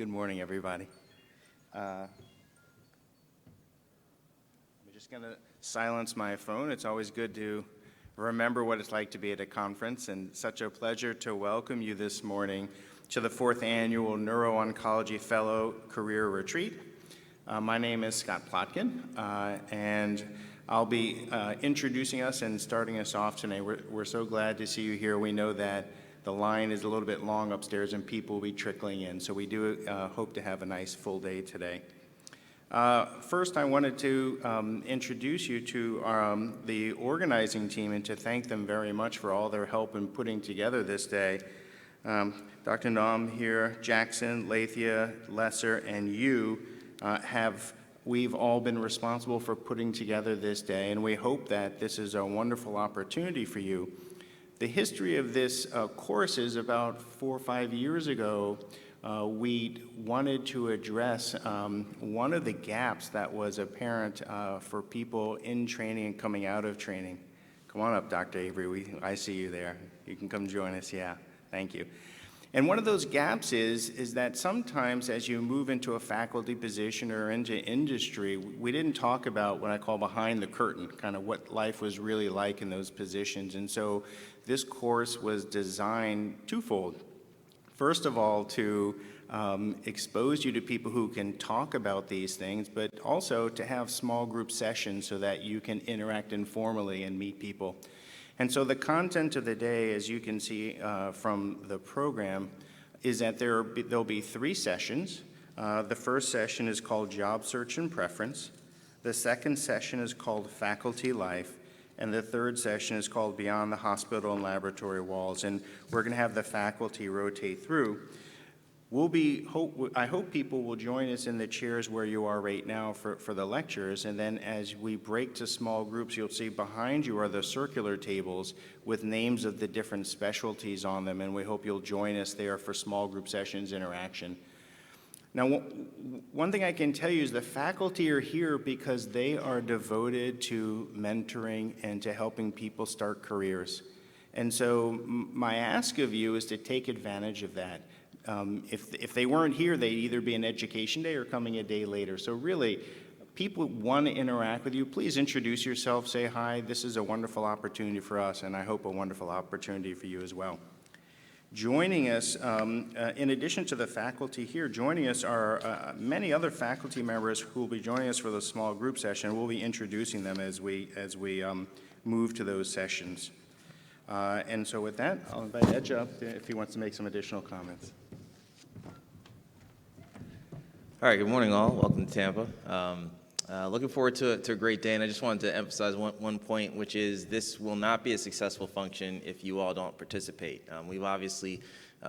Good morning, everybody. I'm just going to silence my phone. It's always good to remember what it's like to be at a conference, and such a pleasure to welcome you this morning to the 4th Annual Neuro-Oncology Fellow Career Retreat. My name is Scott Plotkin, and I'll be introducing us and starting us off today. We're so glad to see you here. We know that the line is a little bit long upstairs and people will be trickling in, so we do hope to have a nice full day today. First, I wanted to introduce you to the organizing team and to thank them very much for all their help in putting together this day. Dr. Nam here, Jackson, Lathia, Lesser, and you we've all been responsible for putting together this day, and we hope that this is a wonderful opportunity for you. The history of this course is about 4 or 5 years ago. We wanted to address one of the gaps that was apparent for people in training and coming out of training. Come on up, Dr. Avery. I see you there. You can come join us. Yeah, thank you. And one of those gaps is that sometimes as you move into a faculty position or into industry, we didn't talk about what I call behind the curtain, kind of what life was really like in those positions. And so this course was designed twofold. First of all, to expose you to people who can talk about these things, but also to have small group sessions so that you can interact informally and meet people. And so the content of the day, as you can see from the program, is that there'll be 3 sessions. The first session is called Job Search and Preference. The second session is called Faculty Life. And the third session is called Beyond the Hospital and Laboratory Walls. And we're going to have the faculty rotate through. I hope people will join us in the chairs where you are right now for the lectures, and then as we break to small groups, you'll see behind you are the circular tables with names of the different specialties on them, and we hope you'll join us there for small group sessions interaction. Now, one thing I can tell you is the faculty are here because they are devoted to mentoring and to helping people start careers. And so my ask of you is to take advantage of that. If they weren't here, they'd either be an education day or coming a day later. So really, people want to interact with you. Please introduce yourself, say hi. This is a wonderful opportunity for us, and I hope a wonderful opportunity for you as well. Joining us, in addition to the faculty here, joining us are many other faculty members who will be joining us for the small group session. We'll be introducing them as we move to those sessions. And so with that, I'll invite Edge up if he wants to make some additional comments. All right, good morning all. Welcome to Tampa. Looking forward to a great day, and I just wanted to emphasize one point, which is this will not be a successful function if you all don't participate. We've obviously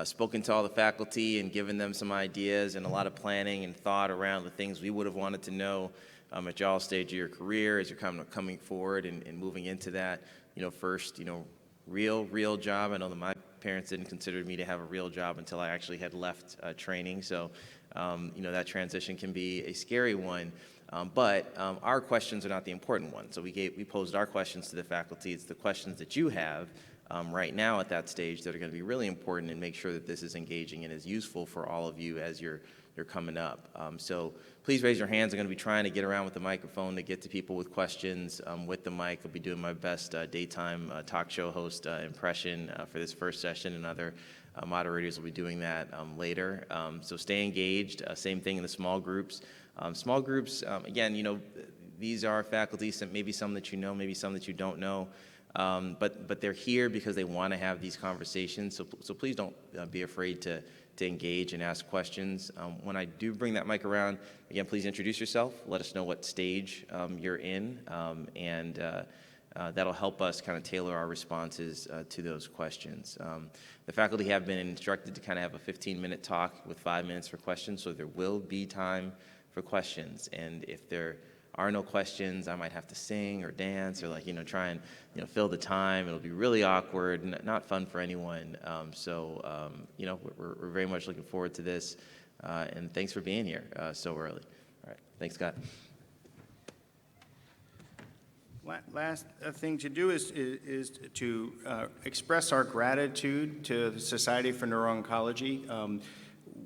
spoken to all the faculty and given them some ideas and a lot of planning and thought around the things we would have wanted to know at y'all's stage of your career as you're coming forward and moving into that, first, real job. I know that my parents didn't consider me to have a real job until I actually had left training, so that transition can be a scary one. But our questions are not the important ones. So we posed our questions to the faculty. It's the questions that you have right now at that stage that are going to be really important and make sure that this is engaging and is useful for all of you as you're coming up. So please raise your hands. I'm going to be trying to get around with the microphone to get to people with questions with the mic. I'll be doing my best daytime talk show host impression for this first session, and other moderators will be doing that later. So stay engaged. Same thing in the small groups. Small groups, again, these are faculty, maybe some that you know, maybe some that you don't know, but they're here because they want to have these conversations. So please don't be afraid to engage and ask questions. When I do bring that mic around, again, please introduce yourself. Let us know what stage you're in, and that'll help us kind of tailor our responses to those questions. The faculty have been instructed to kind of have a 15-minute talk with 5 minutes for questions, so there will be time for questions. And if there are no questions, I might have to sing or dance or try and fill the time. It'll be really awkward, not fun for anyone. We're very much looking forward to this. And thanks for being here so early. All right, thanks, Scott. Last thing to do is to express our gratitude to the Society for Neuro-Oncology.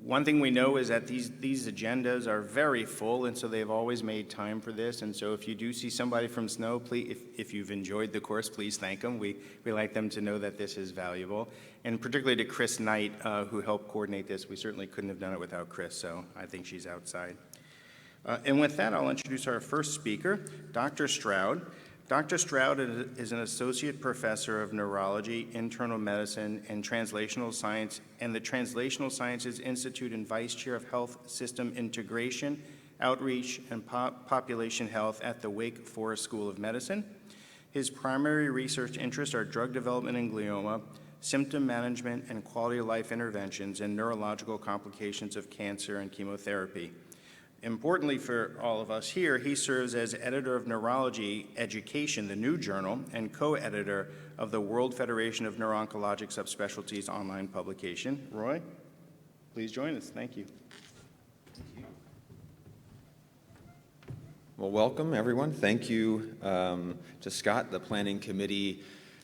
One thing we know is that these agendas are very full, and so they've always made time for this. And so if you do see somebody from Snow, please, if you've enjoyed the course, please thank them. We like them to know that this is valuable. And particularly to Chris Knight, who helped coordinate this. We certainly couldn't have done it without Chris, so I think she's outside. And with that, I'll introduce our first speaker, Dr. Stroud. Dr. Stroud is an associate professor of neurology, internal medicine, and translational science, and the Translational Sciences Institute and vice chair of health system integration, outreach, and population health at the Wake Forest School of Medicine. His primary research interests are drug development in glioma, symptom management and quality of life interventions, and neurological complications of cancer and chemotherapy. Importantly for all of us here, he serves as editor of Neurology Education, the new journal, and co-editor of the World Federation of Neuro-Oncologic Subspecialties online publication. Roy, please join us. Thank you. Well, welcome, everyone. Thank you to Scott, the Planning Committee.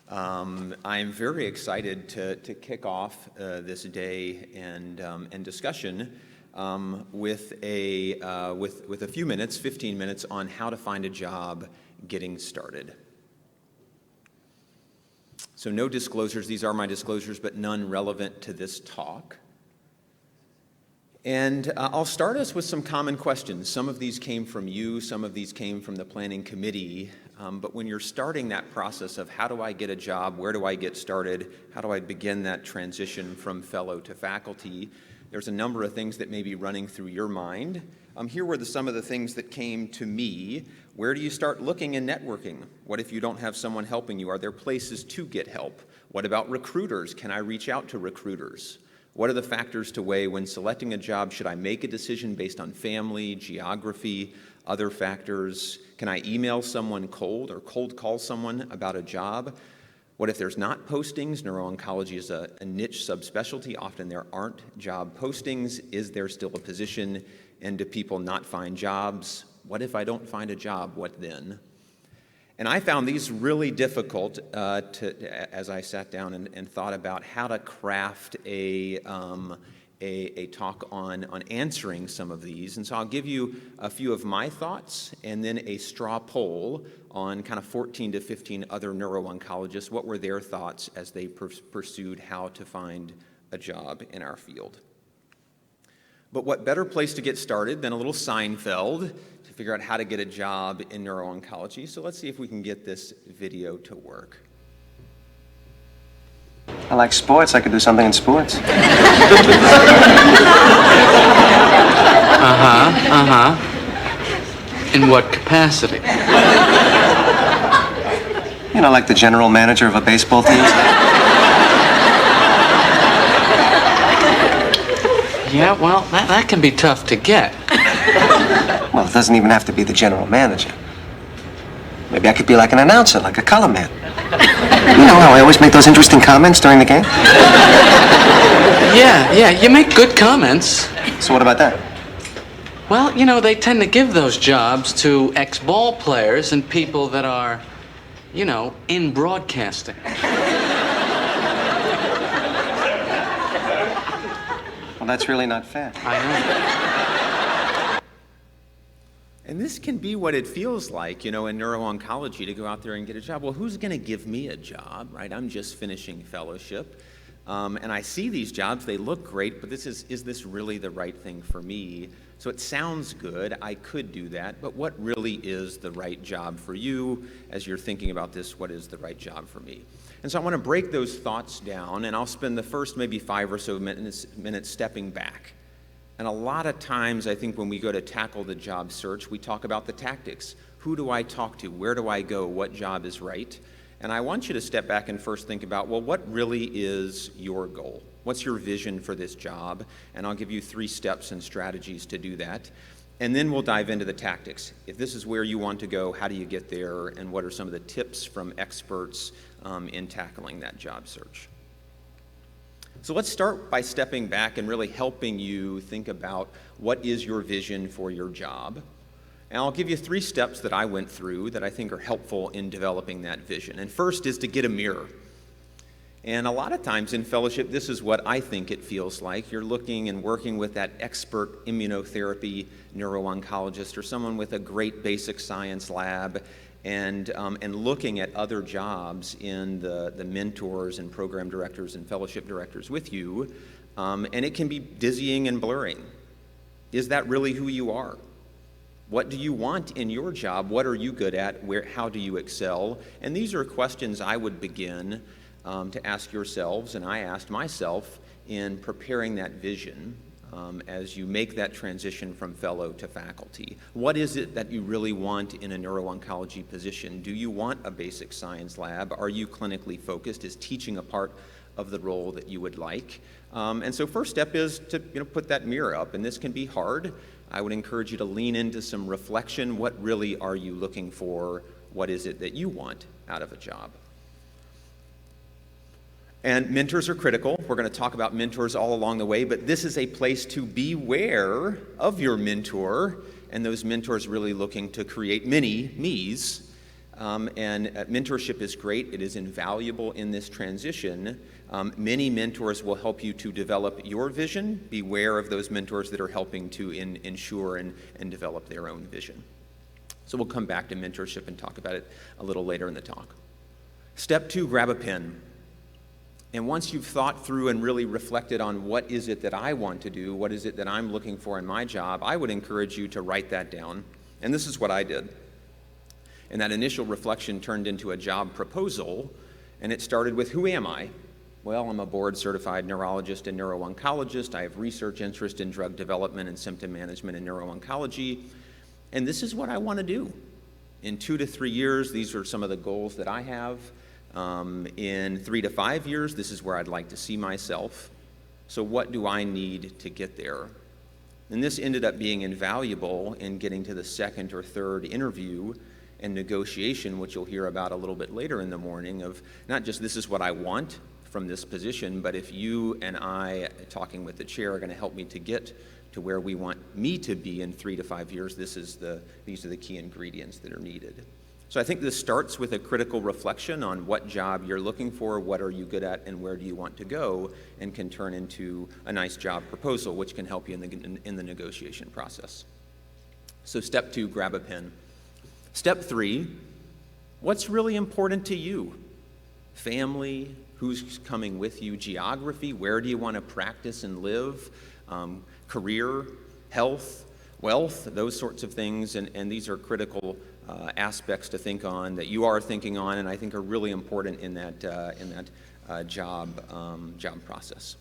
I am very excited to kick off this day and discussion with a few minutes, 15 minutes, on how to find a job getting started. So no disclosures. These are my disclosures, but none relevant to this talk. And I'll start us with some common questions. Some of these came from you, some of these came from the Planning Committee. But when you're starting that process of how do I get a job, where do I get started, how do I begin that transition from fellow to faculty, there's a number of things that may be running through your mind. Here were some of the things that came to me. Where do you start looking and networking? What if you don't have someone helping you? Are there places to get help? What about recruiters? Can I reach out to recruiters? What are the factors to weigh when selecting a job? Should I make a decision based on family, geography, other factors? Can I email someone cold or cold call someone about a job? What if there's not postings? Neuro-oncology is a niche subspecialty. Often there aren't job postings. Is there still a position? And do people not find jobs? What if I don't find a job? What then? And I found these really difficult as I sat down and thought about how to craft a talk on answering some of these. And so I'll give you a few of my thoughts and then a straw poll on kind of 14 to 15 other neuro-oncologists. What were their thoughts as they pursued how to find a job in our field? But what better place to get started than a little Seinfeld to figure out how to get a job in neuro-oncology? So let's see if we can get this video to work. I like sports. I could do something in sports. In what capacity? You know, like the general manager of a baseball team. Yeah, well, that can be tough to get. Well, it doesn't even have to be the general manager. Maybe I could be like an announcer, like a color man. You know how I always make those interesting comments during the game? Yeah, you make good comments. So what about that? Well, you know, they tend to give those jobs to ex-ball players and people that are, you know, in broadcasting. Well, that's really not fair. I know. And this can be what it feels like, you know, in neuro-oncology to go out there and get a job. Well, who's going to give me a job, right? I'm just finishing fellowship. And I see these jobs, they look great, but is this really the right thing for me? So it sounds good, I could do that, but what really is the right job for you as you're thinking about this? What is the right job for me? And so I want to break those thoughts down, and I'll spend the first maybe 5 or so minutes stepping back. And a lot of times, I think when we go to tackle the job search, we talk about the tactics. Who do I talk to? Where do I go? What job is right? And I want you to step back and first think about, well, what really is your goal? What's your vision for this job? And I'll give you 3 steps and strategies to do that. And then we'll dive into the tactics. If this is where you want to go, how do you get there? And what are some of the tips from experts in tackling that job search? So let's start by stepping back and really helping you think about what is your vision for your job. And I'll give you 3 steps that I went through that I think are helpful in developing that vision. And first is to get a mirror. And a lot of times in fellowship, this is what I think it feels like. You're looking and working with that expert immunotherapy neuro-oncologist or someone with a great basic science lab, and looking at other jobs in the mentors and program directors and fellowship directors with you, and it can be dizzying and blurring. Is that really who you are? What do you want in your job? What are you good at? How do you excel? And these are questions I would begin to ask yourselves, and I asked myself in preparing that vision as you make that transition from fellow to faculty. What is it that you really want in a neuro-oncology position? Do you want a basic science lab? Are you clinically focused? Is teaching a part of the role that you would like? And so first step is to put that mirror up, and this can be hard. I would encourage you to lean into some reflection. What really are you looking for? What is it that you want out of a job? And mentors are critical. We're going to talk about mentors all along the way, but this is a place to beware of your mentor, and those mentors really looking to create many me's. And mentorship is great. It is invaluable in this transition. Many mentors will help you to develop your vision. Beware of those mentors that are helping to ensure and develop their own vision. So we'll come back to mentorship and talk about it a little later in the talk. Step 2, grab a pen. And once you've thought through and really reflected on what is it that I want to do, what is it that I'm looking for in my job, I would encourage you to write that down. And this is what I did. And that initial reflection turned into a job proposal, and it started with, who am I? Well, I'm a board-certified neurologist and neuro-oncologist. I have research interest in drug development and symptom management in neuro-oncology, and this is what I want to do. In 2 to 3 years, these are some of the goals that I have. In 3 to 5 years, this is where I'd like to see myself. So what do I need to get there? And this ended up being invaluable in getting to the second or third interview and negotiation, which you'll hear about a little bit later in the morning, of not just this is what I want from this position, but if you and I, talking with the chair, are going to help me to get to where we want me to be in 3 to 5 years, these are the key ingredients that are needed. So I think this starts with a critical reflection on what job you're looking for, what are you good at, and where do you want to go, and can turn into a nice job proposal, which can help you in the negotiation process. So step 2, grab a pen. Step 3, what's really important to you? Family, who's coming with you, geography, where do you want to practice and live, career, health, wealth, those sorts of things, and these are critical aspects to think on that you are thinking on, and I think are really important in that job process.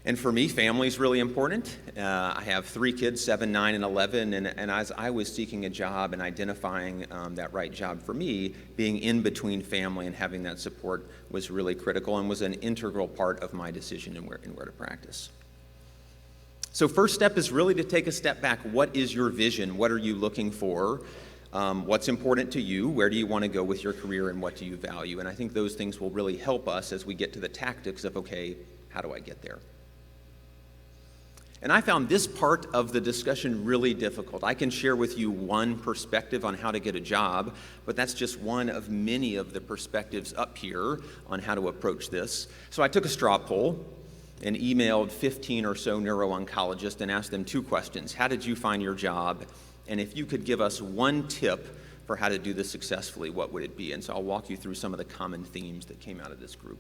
And for me, family is really important. I have 3 kids, 7, 9, and 11, and as I was seeking a job and identifying that right job for me, being in between family and having that support was really critical and was an integral part of my decision in where to practice. So first step is really to take a step back. What is your vision? What are you looking for? What's important to you? Where do you want to go with your career, and what do you value? And I think those things will really help us as we get to the tactics of, okay, how do I get there? And I found this part of the discussion really difficult. I can share with you one perspective on how to get a job, but that's just one of many of the perspectives up here on how to approach this. So I took a straw poll and emailed 15 or so neuro-oncologists and asked them 2 questions. How did you find your job? And if you could give us one tip for how to do this successfully, what would it be? And so I'll walk you through some of the common themes that came out of this group.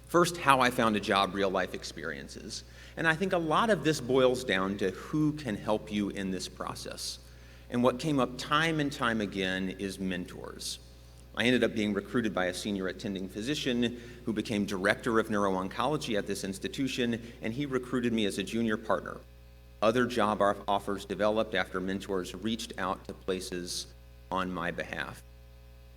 First, how I found a job, real-life experiences. And I think a lot of this boils down to who can help you in this process. And what came up time and time again is mentors. I ended up being recruited by a senior attending physician who became director of neuro-oncology at this institution, and he recruited me as a junior partner. Other job offers developed after mentors reached out to places on my behalf.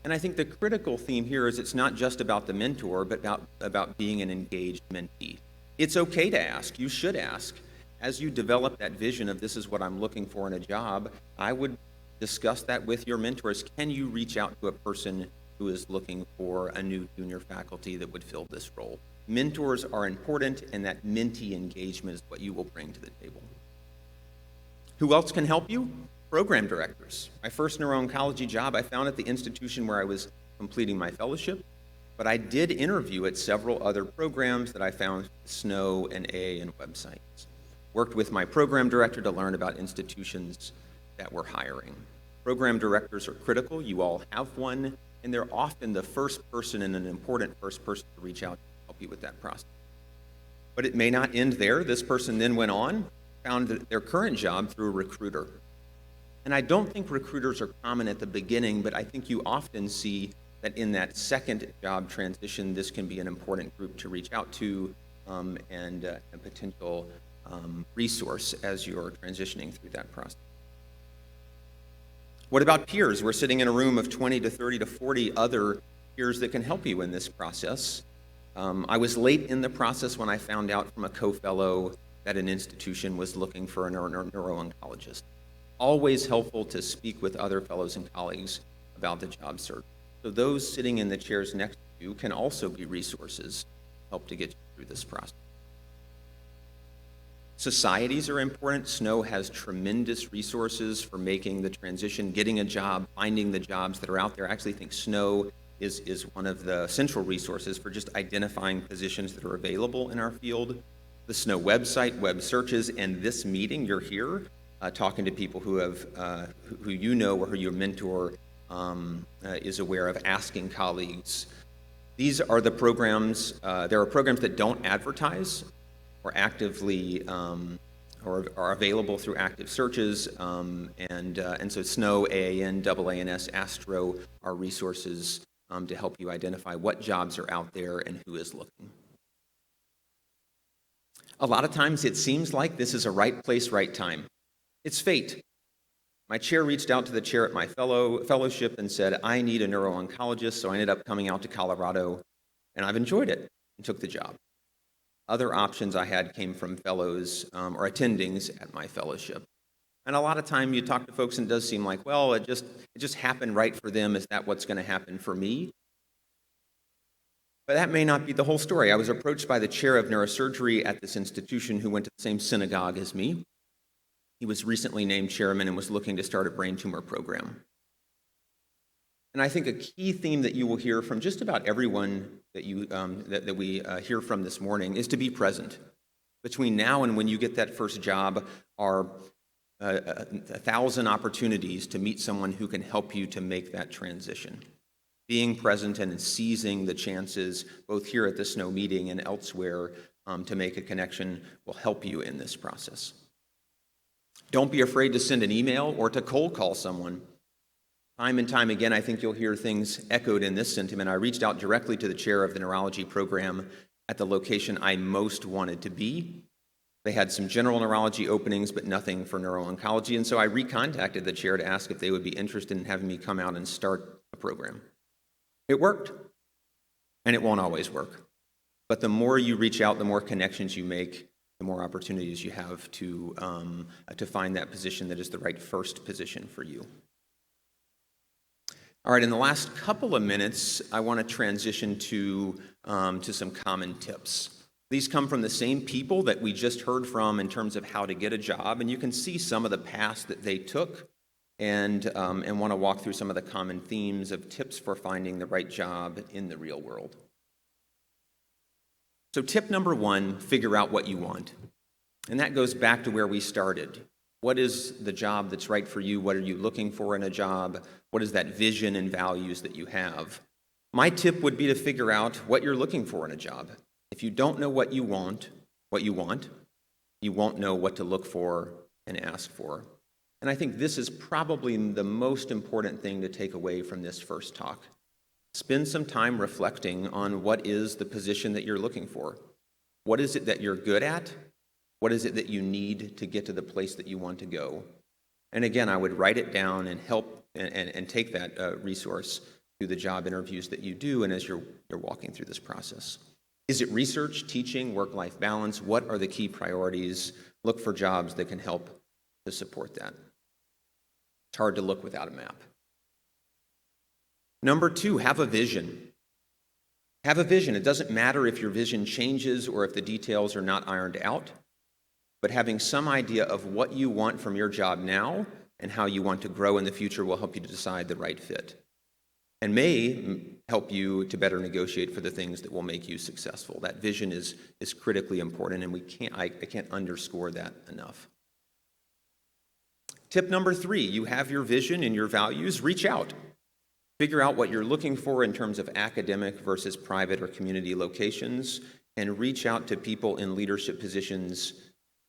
And I think the critical theme here is it's not just about the mentor, but about being an engaged mentee. It's okay to ask. You should ask. As you develop that vision of this is what I'm looking for in a job, I would discuss that with your mentors. Can you reach out to a person who is looking for a new junior faculty that would fill this role? Mentors are important, and that mentee engagement is what you will bring to the table. Who else can help you? Program directors. My first neuro-oncology job I found at the institution where I was completing my fellowship. but I did interview at several other programs that I found SNO and AAN websites. Worked with my program director to learn about institutions that were hiring. Program directors are critical. You all have one, and they're often the first person and an important first person to reach out to help you with that process. But it may not end there. This person then went on, found their current job through a recruiter. And I don't think recruiters are common at the beginning, but I think you often see that in that second job transition, this can be an important group to reach out to and a potential resource as you're transitioning through that process. What about peers? We're sitting in a room of 20 to 30 to 40 other peers that can help you in this process. I was late in the process when I found out from a co-fellow that an institution was looking for a neuro-oncologist. Always helpful to speak with other fellows and colleagues about the job search. So those sitting in the chairs next to you can also be resources to help to get you through this process. Societies are important. SNO has tremendous resources for making the transition, getting a job, finding the jobs that are out there. I actually think SNO is one of the central resources for just identifying positions that are available in our field. The SNO website, web searches, and this meeting, you're here talking to people who have, who you know or who your mentor is aware of, asking colleagues. These are the programs, there are programs that don't advertise or actively or are available through active searches, and so SNO, AAN, AANS, ASTRO are resources to help you identify what jobs are out there and who is looking. A lot of times it seems like this is a right place, right time. It's fate. My chair reached out to the chair at my fellowship and said, I need a neuro-oncologist, so I ended up coming out to Colorado, and I've enjoyed it and took the job. Other options I had came from fellows or attendings at my fellowship. And a lot of time you talk to folks and it does seem like, well, it just happened right for them. Is that what's going to happen for me? But that may not be the whole story. I was approached by the chair of neurosurgery at this institution who went to the same synagogue as me. He was recently named chairman and was looking to start a brain tumor program. And I think a key theme that you will hear from just about everyone that we hear from this morning is to be present. Between now and when you get that first job are 1,000 opportunities to meet someone who can help you to make that transition. Being present and seizing the chances, both here at the SNO meeting and elsewhere, to make a connection will help you in this process. Don't be afraid to send an email or to cold call someone. Time and time again, I think you'll hear things echoed in this sentiment. I reached out directly to the chair of the neurology program at the location I most wanted to be. They had some general neurology openings, but nothing for neuro-oncology, and so I recontacted the chair to ask if they would be interested in having me come out and start a program. It worked, and it won't always work. But the more you reach out, the more connections you make, the more opportunities you have to find that position that is the right first position for you. All right, in the last couple of minutes, I want to transition to some common tips. These come from the same people that we just heard from in terms of how to get a job, and you can see some of the paths that they took and want to walk through some of the common themes of tips for finding the right job in the real world. So tip number one, figure out what you want. And that goes back to where we started. What is the job that's right for you? What are you looking for in a job? What is that vision and values that you have? My tip would be to figure out what you're looking for in a job. If you don't know what you want, you won't know what to look for and ask for. And I think this is probably the most important thing to take away from this first talk. Spend some time reflecting on what is the position that you're looking for. What is it that you're good at? What is it that you need to get to the place that you want to go? And again, I would write it down and help and take that resource through the job interviews that you do and as you're walking through this process. Is it research, teaching, work-life balance? What are the key priorities? Look for jobs that can help to support that. It's hard to look without a map. Number two, have a vision. Have a vision. It doesn't matter if your vision changes or if the details are not ironed out, but having some idea of what you want from your job now and how you want to grow in the future will help you to decide the right fit. And may help you to better negotiate for the things that will make you successful. That vision is critically important, and I can't underscore that enough. Tip number 3, you have your vision and your values, reach out. Figure out what you're looking for in terms of academic versus private or community locations, and reach out to people in leadership positions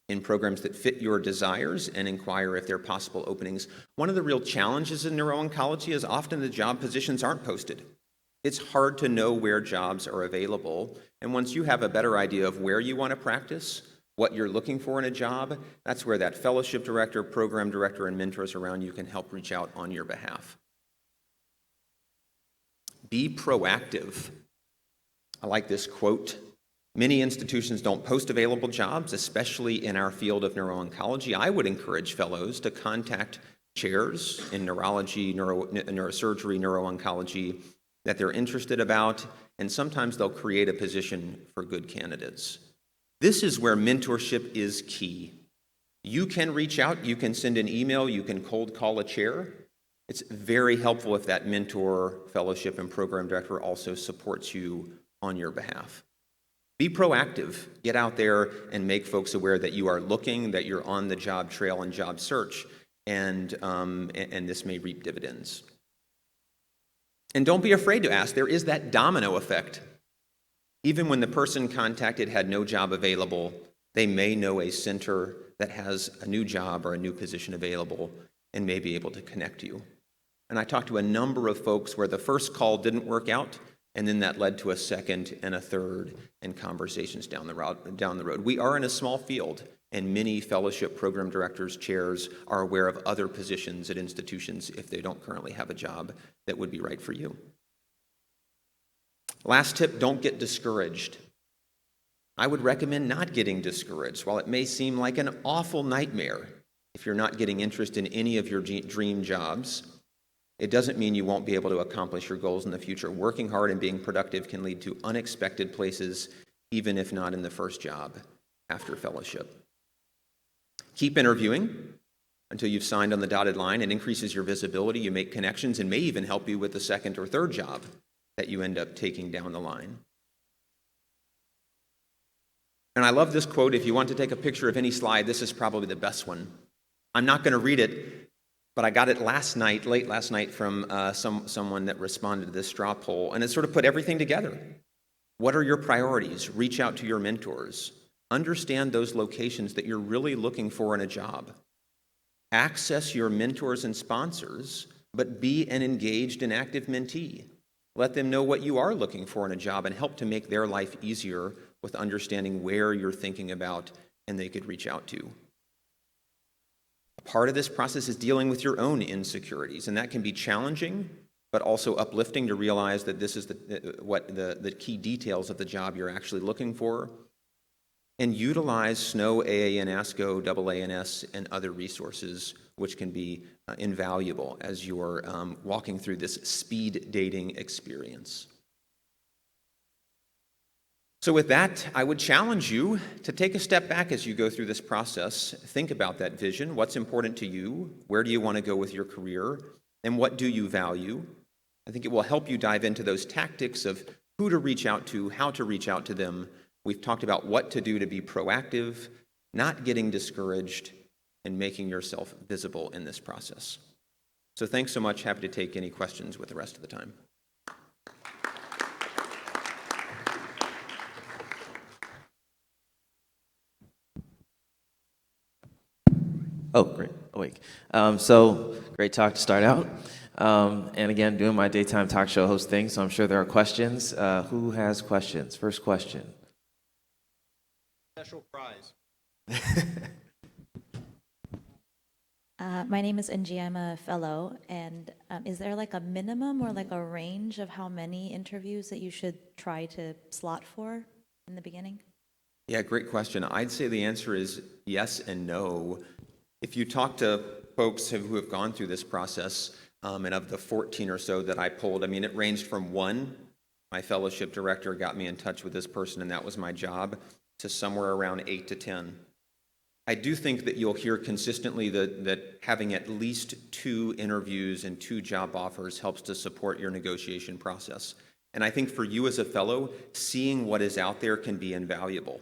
in programs that fit your desires and inquire if there are possible openings. One of the real challenges in neuro-oncology is often the job positions aren't posted. It's hard to know where jobs are available, and once you have a better idea of where you want to practice, what you're looking for in a job, that's where that fellowship director, program director, and mentors around you can help reach out on your behalf. Be proactive. I like this quote. Many institutions don't post available jobs, especially in our field of neuro-oncology. I would encourage fellows to contact chairs in neurology, neurosurgery, neuro-oncology that they're interested about, and sometimes they'll create a position for good candidates. This is where mentorship is key. You can reach out, you can send an email, you can cold call a chair. It's very helpful if that mentor, fellowship, and program director also supports you on your behalf. Be proactive. Get out there and make folks aware that you are looking, that you're on the job trail and job search, and this may reap dividends. And don't be afraid to ask. There is that domino effect. Even when the person contacted had no job available, they may know a center that has a new job or a new position available and may be able to connect you. And I talked to a number of folks where the first call didn't work out, and then that led to a second and a third and conversations down the road. We are in a small field, and many fellowship program directors, chairs are aware of other positions at institutions if they don't currently have a job that would be right for you. Last tip, don't get discouraged. I would recommend not getting discouraged. While it may seem like an awful nightmare if you're not getting interest in any of your dream jobs, it doesn't mean you won't be able to accomplish your goals in the future. Working hard and being productive can lead to unexpected places, even if not in the first job after fellowship. Keep interviewing until you've signed on the dotted line. It increases your visibility, you make connections, and may even help you with the second or third job that you end up taking down the line. And I love this quote. If you want to take a picture of any slide, this is probably the best one. I'm not going to read it, but I got it late last night from someone that responded to this straw poll, and it sort of put everything together. What are your priorities? Reach out to your mentors. Understand those locations that you're really looking for in a job. Access your mentors and sponsors, but be an engaged and active mentee. Let them know what you are looking for in a job and help to make their life easier with understanding where you're thinking about and they could reach out to. Part of this process is dealing with your own insecurities, and that can be challenging, but also uplifting to realize that this is the key details of the job you're actually looking for. And utilize SNO, AAN, ASCO, AANS, and other resources, which can be invaluable as you're walking through this speed dating experience. So with that, I would challenge you to take a step back as you go through this process. Think about that vision. What's important to you? Where do you want to go with your career? And what do you value? I think it will help you dive into those tactics of who to reach out to, how to reach out to them. We've talked about what to do to be proactive, not getting discouraged, and making yourself visible in this process. So thanks so much. Happy to take any questions with the rest of the time. Oh, great. Awake. So great talk to start out. And again, doing my daytime talk show host thing, so I'm sure there are questions. Who has questions? First question. Special prize. My name is Angie. I'm a fellow. And is there like a minimum or like a range of how many interviews that you should try to slot for in the beginning? Yeah, great question. I'd say the answer is yes and no. If you talk to folks who have gone through this process, and of the 14 or so that I polled, I mean, it ranged from one, my fellowship director got me in touch with this person and that was my job, to somewhere around 8 to 10. I do think that you'll hear consistently that having at least 2 interviews and 2 job offers helps to support your negotiation process. And I think for you as a fellow, seeing what is out there can be invaluable.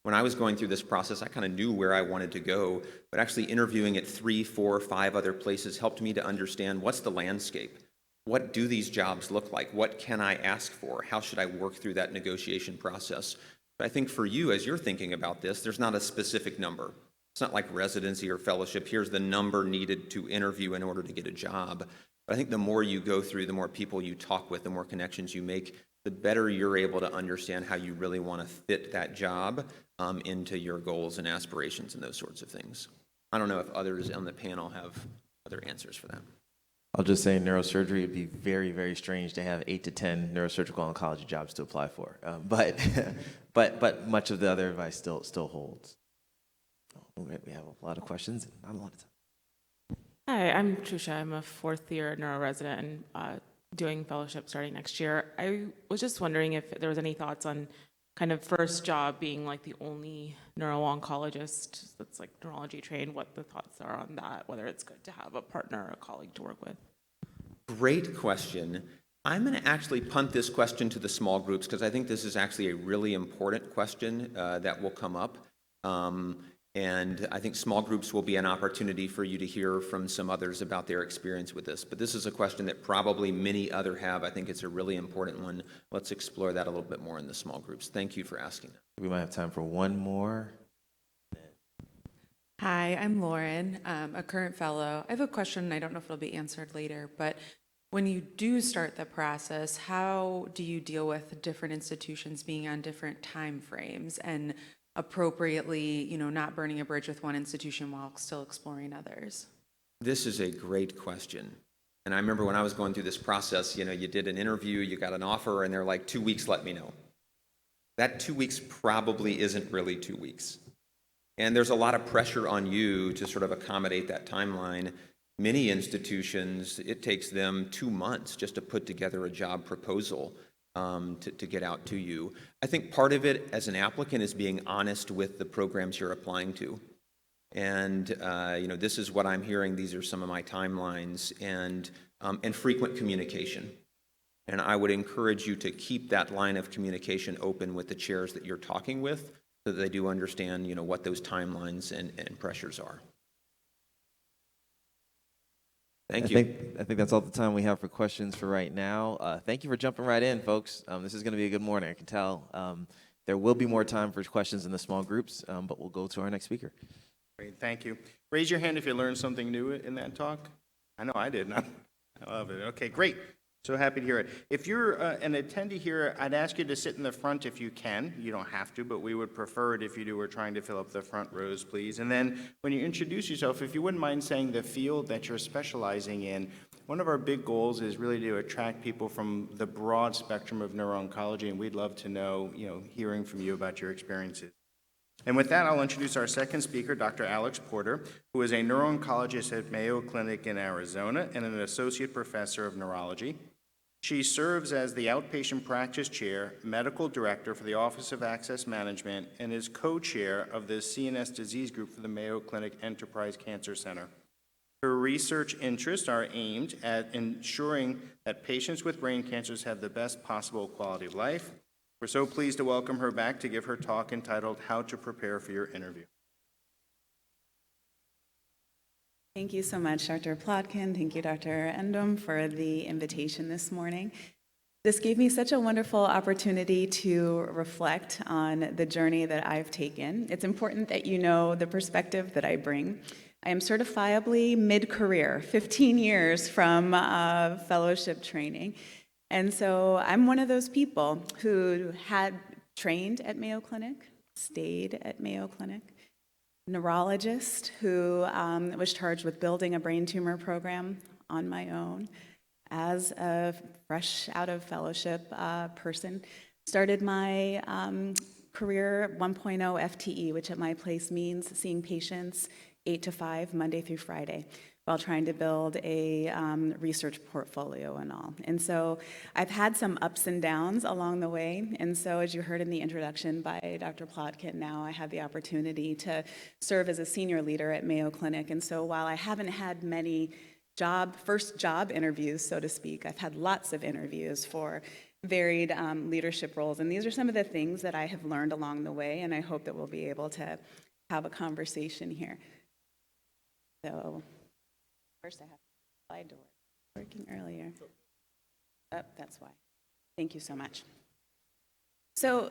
When I was going through this process, I kind of knew where I wanted to go, but actually interviewing at 3, 4, 5 other places helped me to understand what's the landscape. What do these jobs look like? What can I ask for? How should I work through that negotiation process? But I think for you, as you're thinking about this, there's not a specific number. It's not like residency or fellowship. Here's the number needed to interview in order to get a job. But I think the more you go through, the more people you talk with, the more connections you make, the better you're able to understand how you really want to fit that job into your goals and aspirations and those sorts of things. I don't know if others on the panel have other answers for that. I'll just say neurosurgery would be very, very strange to have 8 to 10 neurosurgical oncology jobs to apply for. But much of the other advice still holds. We have a lot of questions and not a lot of time. Hi, I'm Trusha. I'm a fourth-year neuro resident and doing fellowship starting next year. I was just wondering if there was any thoughts on kind of first job being like the only neuro-oncologist that's like neurology trained, what the thoughts are on that, whether it's good to have a partner or a colleague to work with. Great Question. I'm going to actually punt this question to the small groups because I think this is actually a really important question that will come up. And I think small groups will be an opportunity for you to hear from some others about their experience with this. But this is a question that probably many other have. I think it's a really important one. Let's explore that a little bit more in the small groups. Thank you for asking that. We might have time for one more. Hi, I'm Lauren, a current fellow. I have a question. I don't know if it'll be answered later, but when you do start the process, how do you deal with different institutions being on different time frames and appropriately, not burning a bridge with one institution while still exploring others? This is a great question. And I remember when I was going through this process, you did an interview, you got an offer, and they're like, 2 weeks, let me know. That 2 weeks probably isn't really 2 weeks. And there's a lot of pressure on you to sort of accommodate that timeline. Many institutions, it takes them 2 months just to put together a job proposal to get out to you. I think part of it as an applicant is being honest with the programs you're applying to. And, this is what I'm hearing. These are some of my timelines and frequent communication. And I would encourage you to keep that line of communication open with the chairs that you're talking with so that they do understand, what those timelines and pressures are. Thank you. I think that's all the time we have for questions for right now. Thank you for jumping right in, folks. This is going to be a good morning, I can tell. There will be more time for questions in the small groups, but we'll go to our next speaker. Great, thank you. Raise your hand if you learned something new in that talk. I know I did. I love it. Okay, great. So happy to hear it. If you're an attendee here, I'd ask you to sit in the front if you can. You don't have to, but we would prefer it if you do. We're trying to fill up the front rows, please. And then when you introduce yourself, if you wouldn't mind saying the field that you're specializing in. One of our big goals is really to attract people from the broad spectrum of neuro-oncology, and we'd love to know, hearing from you about your experiences. And with that, I'll introduce our second speaker, Dr. Alex Porter, who is a neuro-oncologist at Mayo Clinic in Arizona and an associate professor of neurology. She serves as the outpatient practice chair, medical director for the Office of Access Management, and is co-chair of the CNS disease group for the Mayo Clinic Enterprise Cancer Center. Her research interests are aimed at ensuring that patients with brain cancers have the best possible quality of life. We're so pleased to welcome her back to give her talk entitled How to Prepare for Your Interview. Thank you so much, Dr. Plotkin. Thank you, Dr. Endom, for the invitation this morning. This gave me such a wonderful opportunity to reflect on the journey that I've taken. It's important that you know the perspective that I bring. I am certifiably mid-career, 15 years from fellowship training. And so I'm one of those people who had trained at Mayo Clinic, stayed at Mayo Clinic, neurologist who was charged with building a brain tumor program on my own as a fresh out of fellowship person. Started my career 1.0 FTE, which at my place means seeing patients 8 to 5, Monday through Friday, while trying to build a research portfolio and all. And so I've had some ups and downs along the way. And so as you heard in the introduction by Dr. Plotkin, now I have the opportunity to serve as a senior leader at Mayo Clinic. And so while I haven't had many first job interviews, so to speak, I've had lots of interviews for varied leadership roles. And these are some of the things that I have learned along the way, and I hope that we'll be able to have a conversation here. So first I have to slide to work. Working earlier. Oh, that's why. Thank you so much. So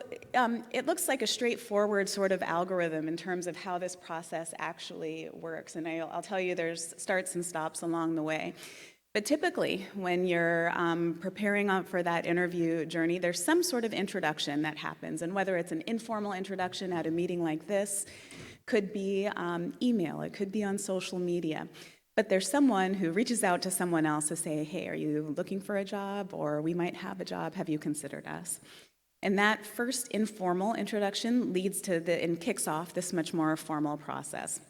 it looks like a straightforward sort of algorithm in terms of how this process actually works. And I'll tell you there's starts and stops along the way. But typically, when you're preparing for that interview journey, there's some sort of introduction that happens. And whether it's an informal introduction at a meeting like this, could be email, it could be on social media. But there's someone who reaches out to someone else to say, hey, are you looking for a job? Or we might have a job. Have you considered us? And that first informal introduction leads to and kicks off this much more formal process.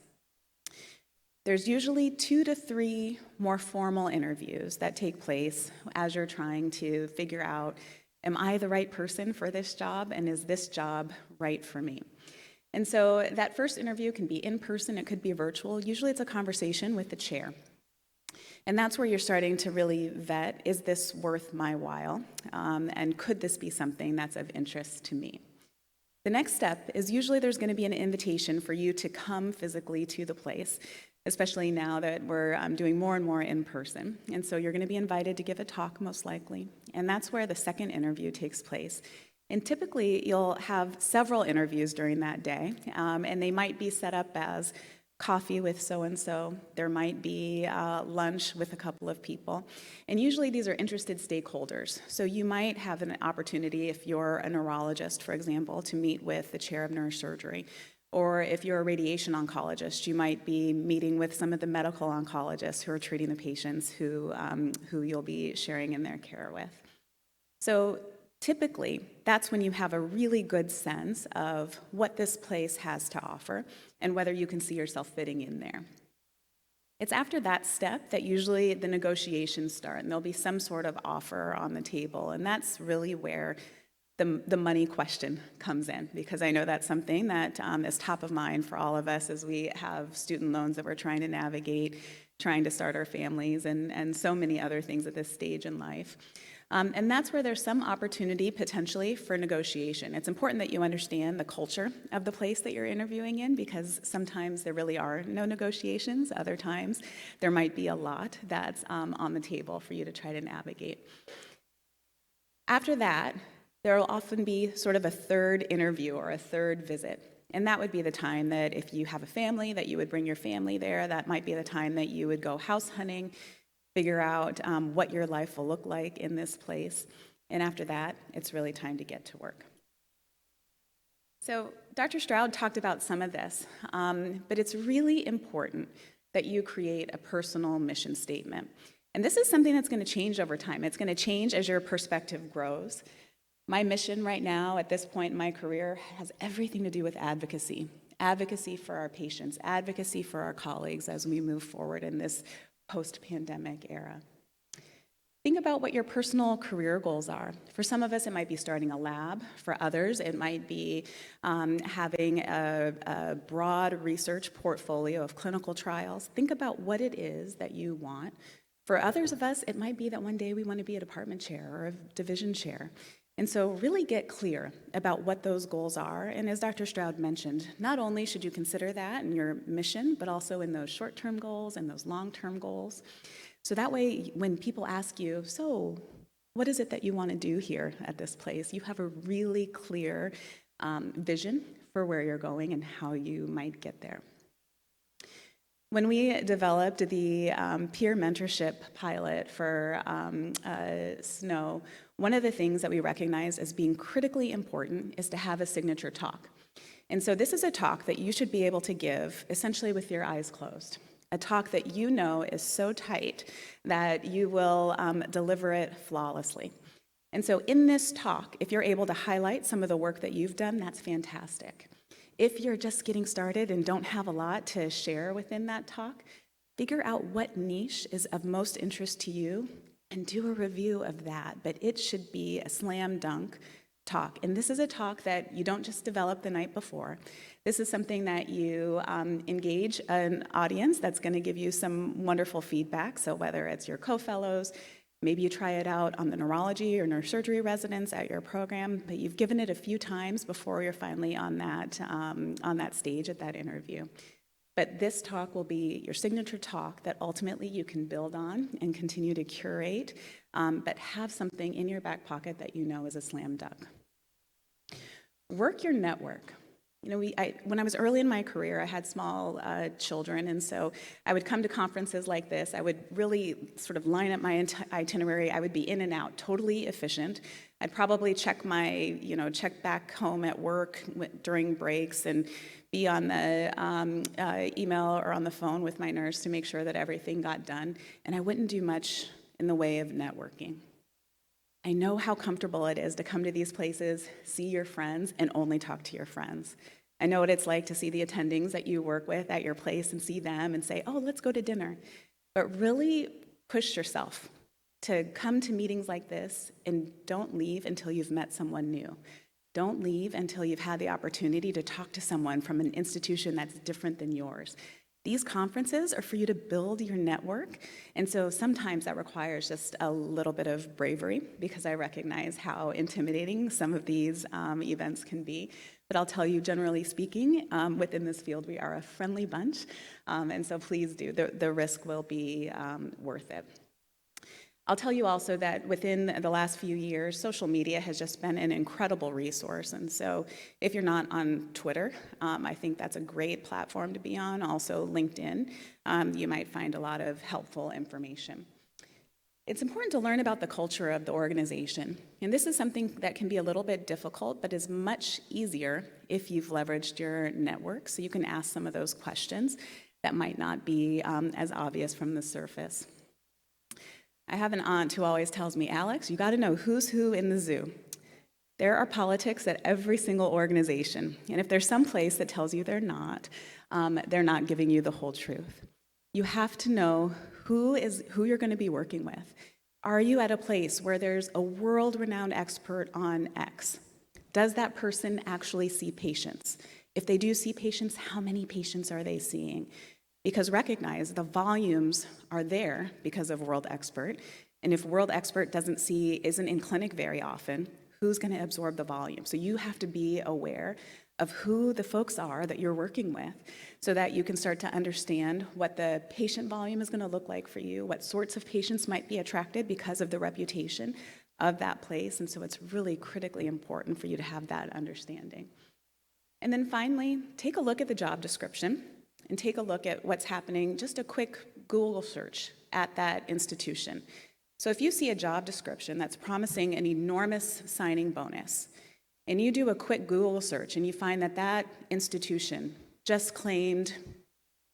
There's usually 2 to 3 more formal interviews that take place as you're trying to figure out, am I the right person for this job, and is this job right for me? And so that first interview can be in person, it could be virtual. Usually it's a conversation with the chair. And that's where you're starting to really vet, is this worth my while? And could this be something that's of interest to me? The next step is usually there's going to be an invitation for you to come physically to the place, especially now that we're doing more and more in person. And so you're going to be invited to give a talk, most likely. And that's where the second interview takes place. And typically you'll have several interviews during that day, and they might be set up as coffee with so-and-so. There might be lunch with a couple of people. And usually these are interested stakeholders. So you might have an opportunity, if you're a neurologist, for example, to meet with the chair of neurosurgery. Or if you're a radiation oncologist, you might be meeting with some of the medical oncologists who are treating the patients who you'll be sharing in their care with. So typically, that's when you have a really good sense of what this place has to offer and whether you can see yourself fitting in there. It's after that step that usually the negotiations start, and there'll be some sort of offer on the table, and that's really where the money question comes in, because I know that's something that is top of mind for all of us as we have student loans that we're trying to navigate, trying to start our families, and so many other things at this stage in life. And that's where there's some opportunity potentially for negotiation. It's important that you understand the culture of the place that you're interviewing in, because sometimes there really are no negotiations. Other times there might be a lot that's on the table for you to try to navigate. After that, there will often be sort of a third interview or a third visit. And that would be the time that if you have a family, that you would bring your family there. That might be the time that you would go house hunting, figure out what your life will look like in this place. And after that, it's really time to get to work. So Dr. Stroud talked about some of this, but it's really important that you create a personal mission statement. And this is something that's going to change over time. It's going to change as your perspective grows. My mission right now at this point in my career has everything to do with advocacy. Advocacy for our patients, advocacy for our colleagues as we move forward in this post-pandemic era. Think about what your personal career goals are. For some of us, it might be starting a lab. For others, it might be having a broad research portfolio of clinical trials. Think about what it is that you want. For others of us, it might be that one day we want to be a department chair or a division chair. And so really get clear about what those goals are. And as Dr. Stroud mentioned, not only should you consider that in your mission, but also in those short-term goals and those long-term goals. So that way, when people ask you, so what is it that you want to do here at this place? You have a really clear vision for where you're going and how you might get there. When we developed the peer mentorship pilot for SNO, one of the things that we recognized as being critically important is to have a signature talk. And so this is a talk that you should be able to give essentially with your eyes closed. A talk that you know is so tight that you will deliver it flawlessly. And so in this talk, if you're able to highlight some of the work that you've done, that's fantastic. If you're just getting started and don't have a lot to share within that talk, figure out what niche is of most interest to you and do a review of that. But it should be a slam dunk talk. And this is a talk that you don't just develop the night before. This is something that you engage an audience that's going to give you some wonderful feedback. So whether it's your co-fellows, Maybe you try it out on the neurology or neurosurgery residents at your program, but you've given it a few times before you're finally on that stage at that interview. But this talk will be your signature talk that ultimately you can build on and continue to curate, but have something in your back pocket that you know is a slam dunk. Work your network. You know, when I was early in my career, I had small children, and so I would come to conferences like this. I would really sort of line up my itinerary. I would be in and out, totally efficient. I'd probably check back home at work during breaks and be on the email or on the phone with my nurse to make sure that everything got done. And I wouldn't do much in the way of networking. I know how comfortable it is to come to these places, see your friends, and only talk to your friends. I know what it's like to see the attendings that you work with at your place and see them and say, oh, let's go to dinner. But really push yourself to come to meetings like this and don't leave until you've met someone new. Don't leave until you've had the opportunity to talk to someone from an institution that's different than yours. These conferences are for you to build your network, and so sometimes that requires just a little bit of bravery because I recognize how intimidating some of these events can be. But I'll tell you, generally speaking, within this field, we are a friendly bunch, and so please do. The risk will be worth it. I'll tell you also that within the last few years, social media has just been an incredible resource. And so if you're not on Twitter, I think that's a great platform to be on. Also LinkedIn, you might find a lot of helpful information. It's important to learn about the culture of the organization. And this is something that can be a little bit difficult, but is much easier if you've leveraged your network. So you can ask some of those questions that might not be as obvious from the surface. I have an aunt who always tells me, Alex, you got to know who's who in the zoo. There are politics at every single organization, and if there's some place that tells you they're not giving you the whole truth. You have to know who you're going to be working with. Are you at a place where there's a world-renowned expert on X? Does that person actually see patients? If they do see patients, how many patients are they seeing? Because recognize the volumes are there because of World Expert, and if World Expert isn't in clinic very often, who's going to absorb the volume? So you have to be aware of who the folks are that you're working with so that you can start to understand what the patient volume is going to look like for you, what sorts of patients might be attracted because of the reputation of that place, and so it's really critically important for you to have that understanding. And then finally, take a look at the job description and take a look at what's happening, just a quick Google search at that institution. So if you see a job description that's promising an enormous signing bonus, and you do a quick Google search and you find that that institution just claimed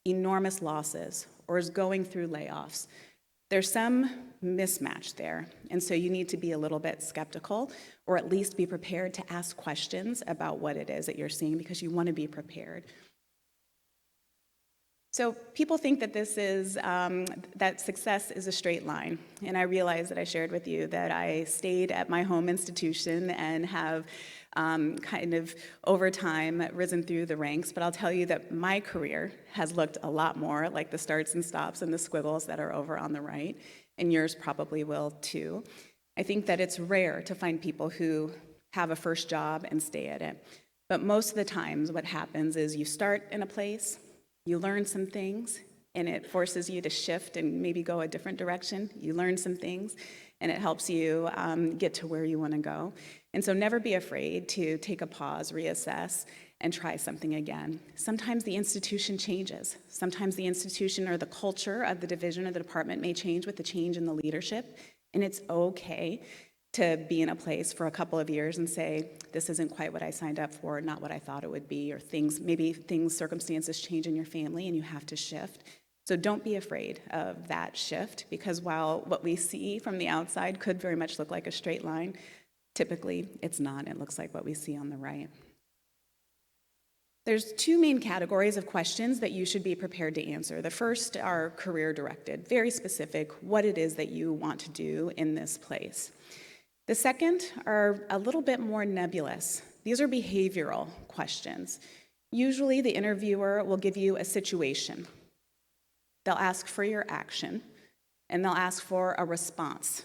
enormous losses or is going through layoffs, there's some mismatch there. And so you need to be a little bit skeptical or at least be prepared to ask questions about what it is that you're seeing because you want to be prepared. So people think that that success is a straight line, and I realize that I shared with you that I stayed at my home institution and have kind of over time risen through the ranks, but I'll tell you that my career has looked a lot more like the starts and stops and the squiggles that are over on the right, and yours probably will too. I think that it's rare to find people who have a first job and stay at it, but most of the times what happens is you start in a place, you learn some things, and it forces you to shift and maybe go a different direction. You learn some things, and it helps you get to where you want to go. And so never be afraid to take a pause, reassess, and try something again. Sometimes the institution changes. Sometimes the institution or the culture of the division or the department may change with the change in the leadership, and it's okay to be in a place for a couple of years and say, this isn't quite what I signed up for, not what I thought it would be, or circumstances change in your family and you have to shift. So don't be afraid of that shift, because while what we see from the outside could very much look like a straight line, typically it's not. It looks like what we see on the right. There's two main categories of questions that you should be prepared to answer. The first are career-directed, very specific, what it is that you want to do in this place. The second are a little bit more nebulous. These are behavioral questions. Usually the interviewer will give you a situation. They'll ask for your action, and they'll ask for a response.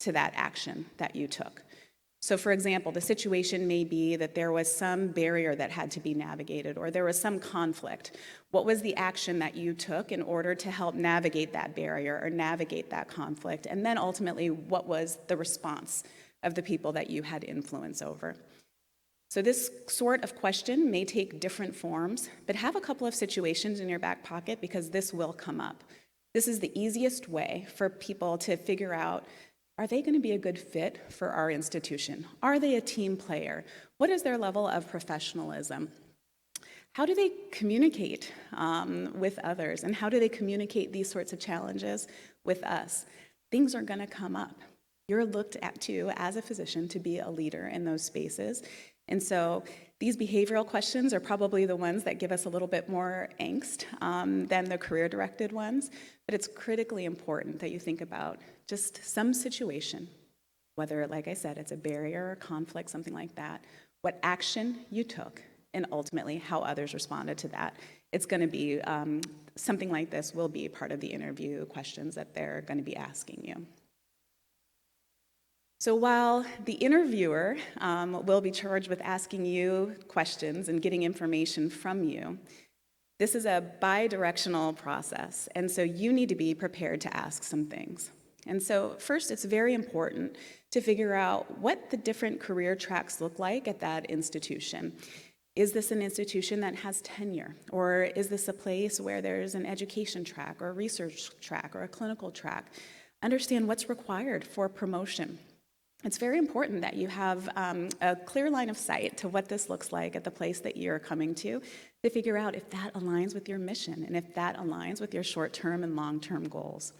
to that action that you took. So for example, the situation may be that there was some barrier that had to be navigated, or there was some conflict. What was the action that you took in order to help navigate that barrier or navigate that conflict? And then ultimately, what was the response of the people that you had influence over? So this sort of question may take different forms, but have a couple of situations in your back pocket because this will come up. This is the easiest way for people to figure out, are they going to be a good fit for our institution? Are they a team player? What is their level of professionalism? How do they communicate with others? And how do they communicate these sorts of challenges with us? Things are going to come up. You're looked at to, as a physician, to be a leader in those spaces. And so these behavioral questions are probably the ones that give us a little bit more angst than the career-directed ones. But it's critically important that you think about just some situation, whether, like I said, it's a barrier or conflict, something like that, what action you took, and ultimately how others responded to that. It's going to be, something like this will be part of the interview questions that they're going to be asking you. So while the interviewer will be charged with asking you questions and getting information from you, this is a bi-directional process, and so you need to be prepared to ask some things. And so first, it's very important to figure out what the different career tracks look like at that institution. Is this an institution that has tenure? Or is this a place where there's an education track or a research track or a clinical track? Understand what's required for promotion. It's very important that you have a clear line of sight to what this looks like at the place that you're coming to figure out if that aligns with your mission and if that aligns with your short-term and long-term goals.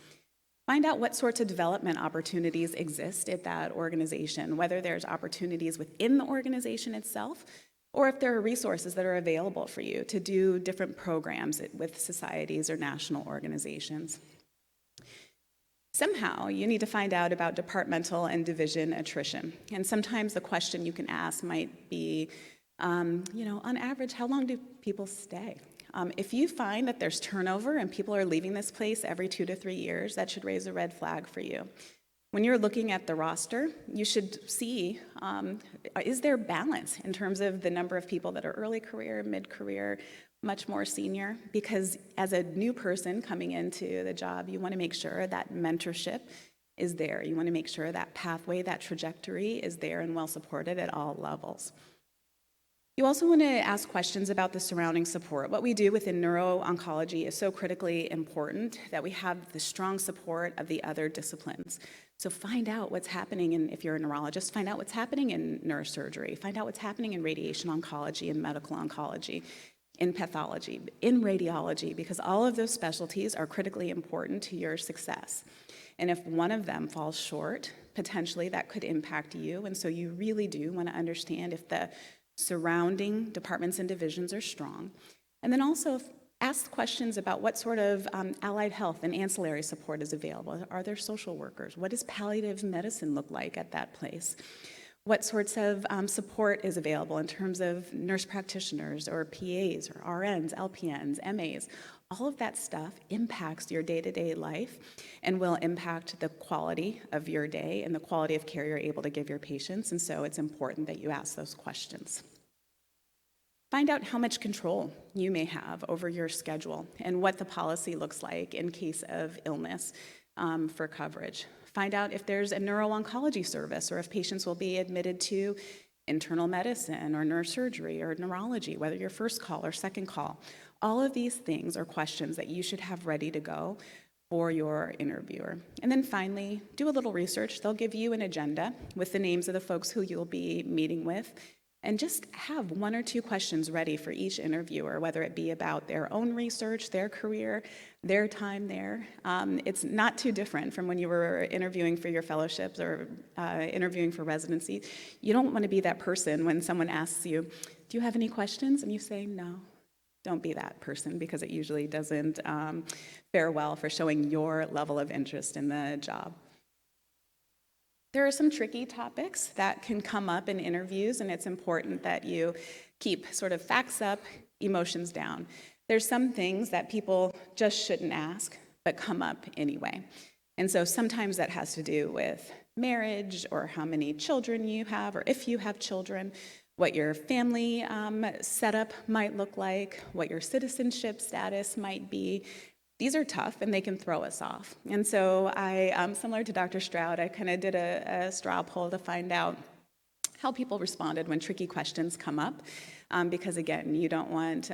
Find out what sorts of development opportunities exist at that organization, whether there's opportunities within the organization itself, or if there are resources that are available for you to do different programs with societies or national organizations. Somehow, you need to find out about departmental and division attrition. And sometimes the question you can ask might be, on average, how long do people stay? If you find that there's turnover and people are leaving this place every 2 to 3 years, that should raise a red flag for you. When you're looking at the roster, you should see, is there balance in terms of the number of people that are early career, mid-career, much more senior? Because as a new person coming into the job, you want to make sure that mentorship is there. You want to make sure that pathway, that trajectory is there and well supported at all levels. You also want to ask questions about the surrounding support. What we do within neuro-oncology is so critically important that we have the strong support of the other disciplines. So find out what's happening if you're a neurologist, find out what's happening in neurosurgery, find out what's happening in radiation oncology and medical oncology, in pathology, in radiology, because all of those specialties are critically important to your success. And if one of them falls short, potentially that could impact you. And so you really do want to understand if the surrounding departments and divisions are strong. And then also ask questions about what sort of allied health and ancillary support is available. Are there social workers? What does palliative medicine look like at that place? What sorts of support is available in terms of nurse practitioners or PAs or RNs, LPNs, MAs? All of that stuff impacts your day-to-day life and will impact the quality of your day and the quality of care you're able to give your patients, and so it's important that you ask those questions. Find out how much control you may have over your schedule and what the policy looks like in case of illness for coverage. Find out if there's a neuro-oncology service or if patients will be admitted to internal medicine or neurosurgery or neurology, whether you're first call or second call. All of these things are questions that you should have ready to go for your interviewer. And then finally, do a little research. They'll give you an agenda with the names of the folks who you'll be meeting with. And just have 1 or 2 questions ready for each interviewer, whether it be about their own research, their career, their time there. It's not too different from when you were interviewing for your fellowships or interviewing for residency. You don't want to be that person when someone asks you, do you have any questions? And you say, no. Don't be that person, because it usually doesn't fare well for showing your level of interest in the job. There are some tricky topics that can come up in interviews, and it's important that you keep sort of facts up, emotions down. There's some things that people just shouldn't ask, but come up anyway. And so sometimes that has to do with marriage or how many children you have, or if you have children, what your family setup might look like, what your citizenship status might be. These are tough and they can throw us off. And so similar to Dr. Stroud, I kind of did a straw poll to find out how people responded when tricky questions come up, because again, you don't want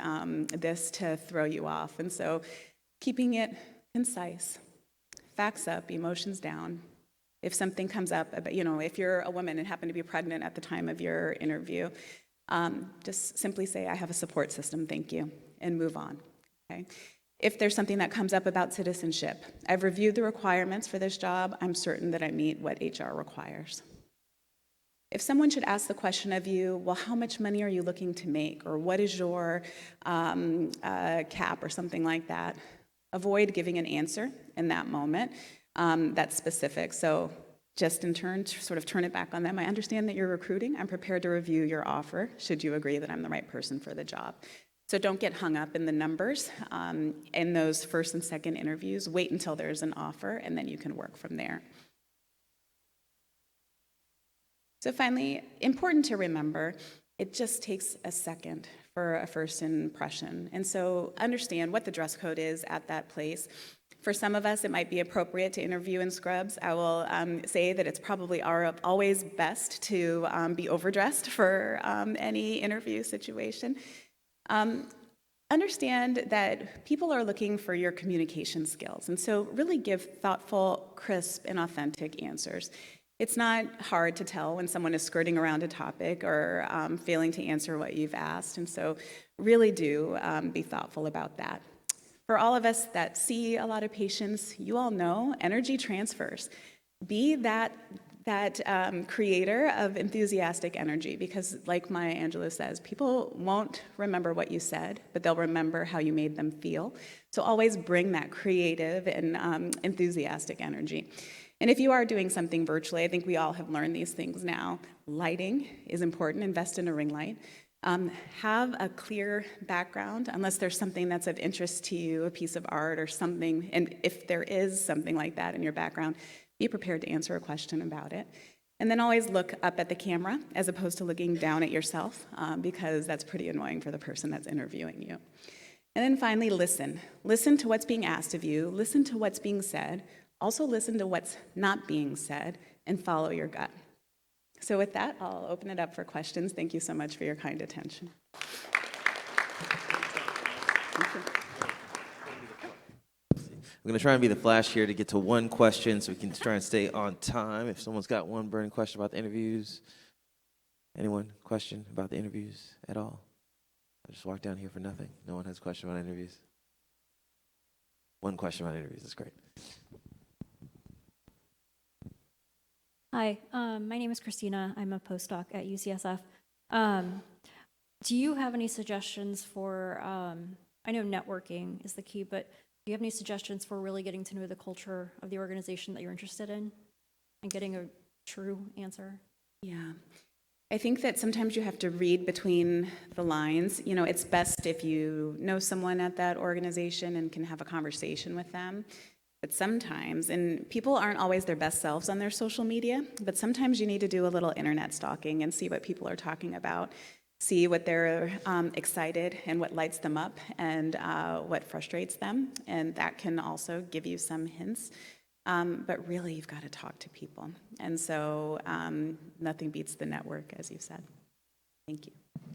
this to throw you off. And so keeping it concise, facts up, emotions down. If something comes up, about, if you're a woman and happen to be pregnant at the time of your interview, just simply say, I have a support system, thank you, and move on, okay? If there's something that comes up about citizenship, I've reviewed the requirements for this job, I'm certain that I meet what HR requires. If someone should ask the question of you, well, how much money are you looking to make? Or what is your cap or something like that? Avoid giving an answer in that moment that's specific. So just in turn, sort of turn it back on them. I understand that you're recruiting. I'm prepared to review your offer should you agree that I'm the right person for the job. So don't get hung up in the numbers in those first and second interviews. Wait until there's an offer, and then you can work from there. So finally, important to remember, it just takes a second for a first impression. And so understand what the dress code is at that place. For some of us, it might be appropriate to interview in scrubs. I will say that it's probably always best to be overdressed for any interview situation. Understand that people are looking for your communication skills. And so really give thoughtful, crisp, and authentic answers. It's not hard to tell when someone is skirting around a topic or failing to answer what you've asked, and so really do be thoughtful about that. For all of us that see a lot of patients, you all know energy transfers. Be that creator of enthusiastic energy, because like Maya Angelou says, people won't remember what you said, but they'll remember how you made them feel. So always bring that creative and enthusiastic energy. And if you are doing something virtually, I think we all have learned these things now. Lighting is important. Invest in a ring light. Have a clear background, unless there's something that's of interest to you, a piece of art or something. And if there is something like that in your background, be prepared to answer a question about it. And then always look up at the camera as opposed to looking down at yourself, because that's pretty annoying for the person that's interviewing you. And then finally, listen. Listen to what's being asked of you. Listen to what's being said. Also listen to what's not being said and follow your gut. So with that, I'll open it up for questions. Thank you so much for your kind attention. We're going to try and be the flash here to get to one question so we can try and stay on time. If someone's got one burning question about the interviews. Anyone question about the interviews at all? I just walked down here for nothing. No one has a question about interviews? One question about interviews. That's great. Hi, my name is Christina. I'm a postdoc at UCSF. Do you have any suggestions for, I know networking is the key, but do you have any suggestions for really getting to know the culture of the organization that you're interested in and getting a true answer? Yeah. I think that sometimes you have to read between the lines. It's best if you know someone at that organization and can have a conversation with them. But sometimes, and people aren't always their best selves on their social media, but sometimes you need to do a little internet stalking and see what people are talking about, see what they're excited and what lights them up and what frustrates them. And that can also give you some hints. But really, you've got to talk to people. And so nothing beats the network, as you said. Thank you.